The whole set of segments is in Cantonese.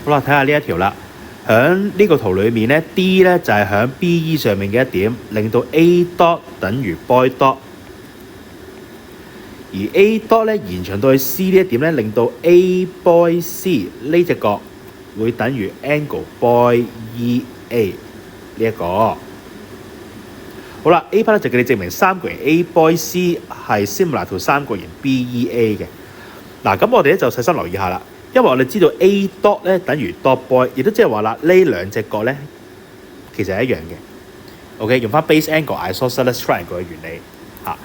好啦，睇下呢一條啦。喺呢個圖裏面咧 ，D 咧就係喺 BE 上面嘅一點，令到 A dot 等於 boy dot， 而 A dot 咧延長到去 C 呢一點咧，令到 A boy C 呢隻角會等於 angle boy EA 呢一個。好啦 ，A part 咧就叫你證明三角形 A boy C 係 similar to 三角形 BEA 嘅。嗱，咁我哋咧就細心留意下啦。因為我哋知道 A dot 咧等於 dot boy， 亦都即係話啦，呢兩隻角咧其實係一樣嘅。OK， 用翻 base angle isosceles triangle 嘅原理嚇，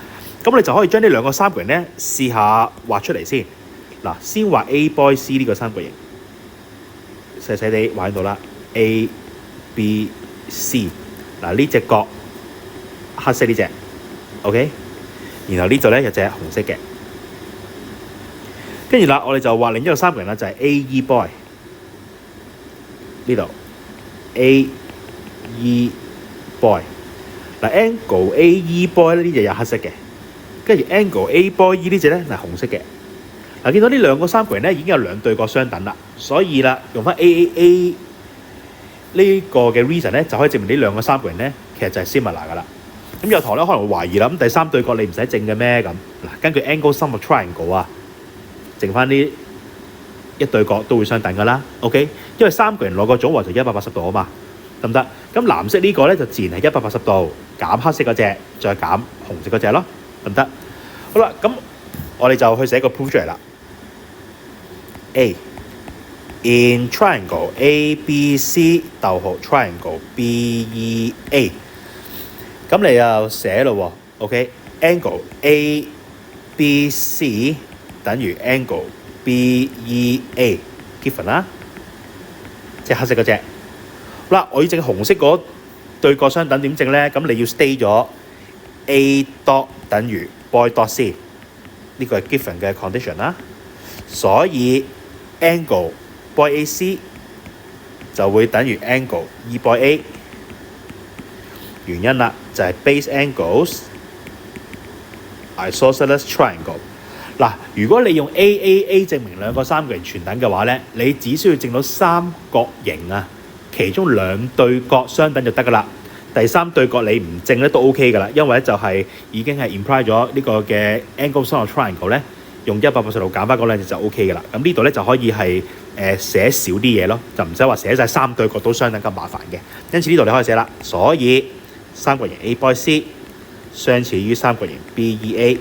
咁你就可以將呢兩個三角形咧試下畫出嚟先。嗱，先畫 A boy C 呢個三角形，細細地畫喺度啦。A B C 嗱呢隻角黑色呢隻 ，OK， 然後呢度咧有隻紅色嘅。跟住啦，我哋就畫另一個三角形啦，就係 AE boy 呢度 AE boy 嗱 angle AE boy 呢隻有黑色嘅，跟住 angle A boy E 呢隻咧係紅色嘅。嗱，見到呢兩個三角形咧已經有兩對角相等啦，所以啦用翻 AAA 呢個嘅 reason 咧就可以證明呢兩個三角形咧其實就係 similar 噶啦。咁有堂咧可能會懷疑啦，咁第三對角你唔使證嘅咩咁？嗱，根據 angle sum of triangle 啊。剩翻呢一對角都會相等㗎啦 ，OK？ 因為三角形攞個總和就180度啊嘛，得唔得？咁藍色呢個咧就自然係180度減黑色嗰隻，再減紅色嗰隻咯，得唔得？好啦，咁我哋就去寫個 proof 出嚟啦。A in triangle ABC 逗號 triangle BEA， 咁你又寫咯喎 ，OK？Angle ABC等於 angle BEA given 啦，即係黑色嗰隻。好啦，我要證紅色嗰對角相等點證咧？咁你要 stay 咗 A dot 等於 boy dot C， 呢個係 given 嘅 condition 啦。所以 angle boy AC 就會等於 angle E boy A。原因啦，就係 base angles isosceles triangle。嗱，如果你用 AAA 證明兩個三角形全等嘅話咧，你只需要證到三角形啊，其中兩對角相等就得㗎啦。第三對角你唔證咧都 OK 㗎啦，因為就係已經係 imply 咗呢個嘅 angle sum of triangle 咧，用180度減翻嗰兩隻就 OK 㗎啦。咁呢度咧就可以係寫少啲嘢咯，就唔使話寫晒三對角都相等咁麻煩嘅。因此呢度你可以寫啦，所以三角形 A boy C 相似於三角形 BEA。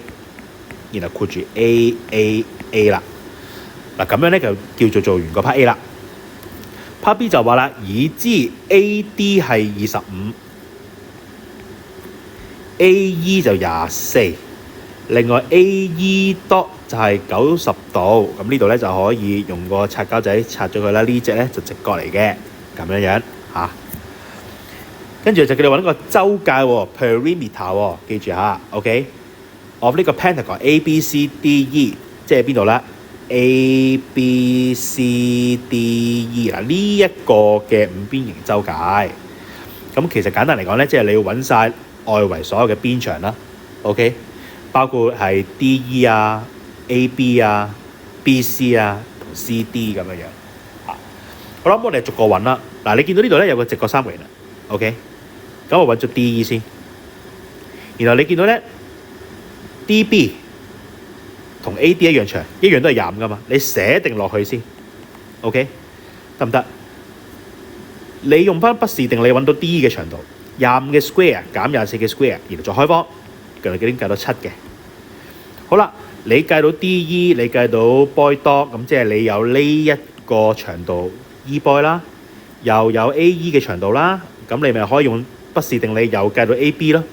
然後括住 AAA 啦，嗱咁樣咧就叫做完個 part A 啦。part B 就話啦，已知 AD 係25，AE 就24，另外 AE dot 就係90度，咁呢度咧就可以用個擦膠仔擦咗佢啦。呢隻咧就直角嚟嘅，咁樣樣嚇。跟住就叫你揾個周界喎 perimeter 喎，記住嚇 ，OK。of 呢個 pentagon ABCDE， 即係邊度咧 ？ABCDE 嗱呢一個嘅五邊形周界，咁其實簡單嚟講咧，即係你要揾晒外圍所有嘅邊長啦 ，OK， 包括係 DE 啊、AB 啊、BC 啊同 CD 咁樣樣嚇。好啦，咁我哋逐個揾啦。嗱，你見到呢度咧有個直角三角形啦 ，OK， 咁我揾咗 DE 先，然後你見到咧。DB 同 AD 一樣長，一樣都係25噶嘛，你寫定落去先 ，OK， 得唔得？你用翻畢氏定理揾到 D 嘅長度，25嘅 square 減24嘅 square， 然後再開方，佢已經計到7嘅。好啦，你計到 DE， 你計到 boy dot， 咁即係你有呢一個長度 E boy 啦，又有 AE 嘅長度啦，咁你咪可以用畢氏定理又計到 AB 咯。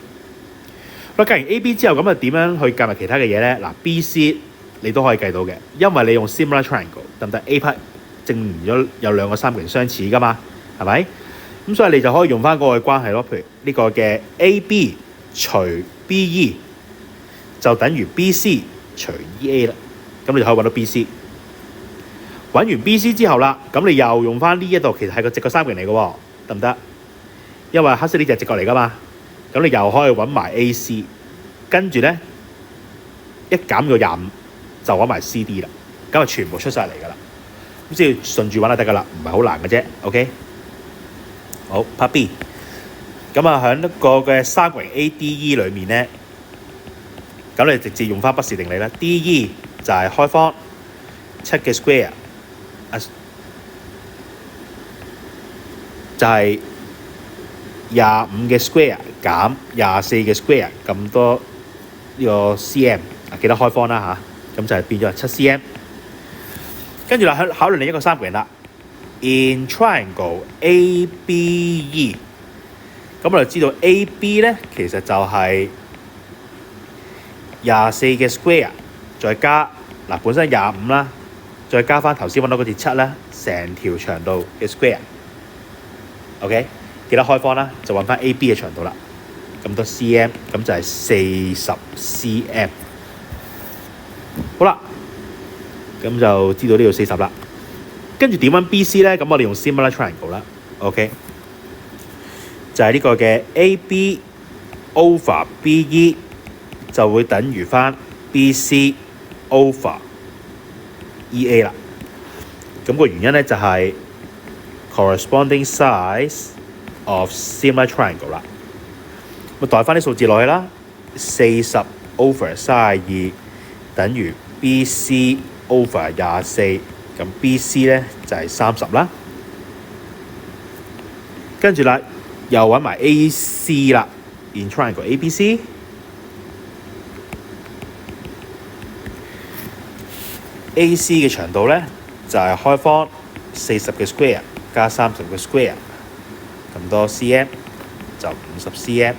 計完 A、B 之後，咁啊點樣去計埋其他嘅嘢咧？嗱 ，B、C 你都可以計到嘅，因為你用 similar triangle 得唔得 ？A part 證明咗有兩個三角形相似噶嘛，係咪？咁所以你就可以用翻嗰個關係咯。譬如呢個嘅 AB 除 BE 就等於 BC 除 EA 啦，咁你就可以揾到 BC。揾完 BC 之後啦，咁你又用翻呢一度，其實係個直角三角形嚟嘅喎，得唔得？因為黑色呢隻直角嚟噶嘛。咁你又可以揾埋 AC， 跟住咧一減到25就揾埋 CD 啦，咁啊全部出晒嚟㗎啦。咁只要順住揾就得㗎啦，唔係好難嘅啫。OK， 好 Part B。咁啊，喺一個嘅三角形 ADE 裏面咧，咁你直接用翻畢氏定理啦。DE 就係開方7嘅 square， 就係25嘅 square 減24嘅 square 咁多呢個 cm， 記得開方啦嚇，咁就係變咗7 cm。跟住啦，考慮另一個三角形啦。In triangle ABE， 咁我就知道 AB 咧其實就係24嘅 square， 再加嗱本身25啦，再加翻頭先揾到嗰條7啦，成條長度嘅 square。OK， 記得開方啦，就揾翻 AB 嘅長度啦。咁多 cm， 咁就係40 cm。好啦，咁就知道呢度40啦。跟住點揾 BC 咧？咁我哋用 similar triangle 啦。OK， 就係呢個嘅 AB over BE 就會等於翻 BC over EA 啦。咁個原因咧就係 corresponding sides of similar triangle 啦。咁代翻啲數字落去啦，40 over 32等於 BC over 24。咁 BC 咧就係30啦，跟住啦又揾埋 AC 啦 ，in triangle ABC。AC 嘅長度咧就係開方40嘅 square 加30嘅 square， 咁多 cm 就50 cm，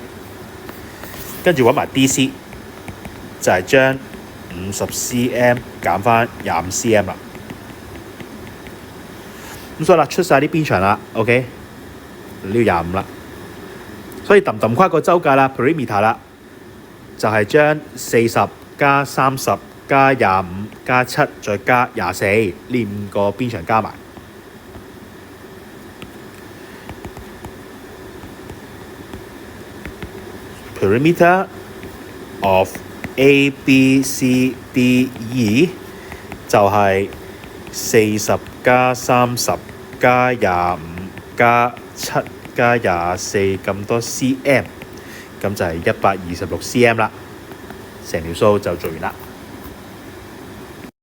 跟住揾埋 DC 就係將50 cm 減翻25 cm 啦。咁所以啦，出晒啲邊長啦 ，OK， 呢個25啦，所以揼跨個周界啦 ，perimeter 啦，就係將40加30加25加7再加24呢5個邊長加埋。perimeter of ABCDE 就係40加30加25加7加24咁多 cm， 咁就係126 cm 啦，成條數就做完啦。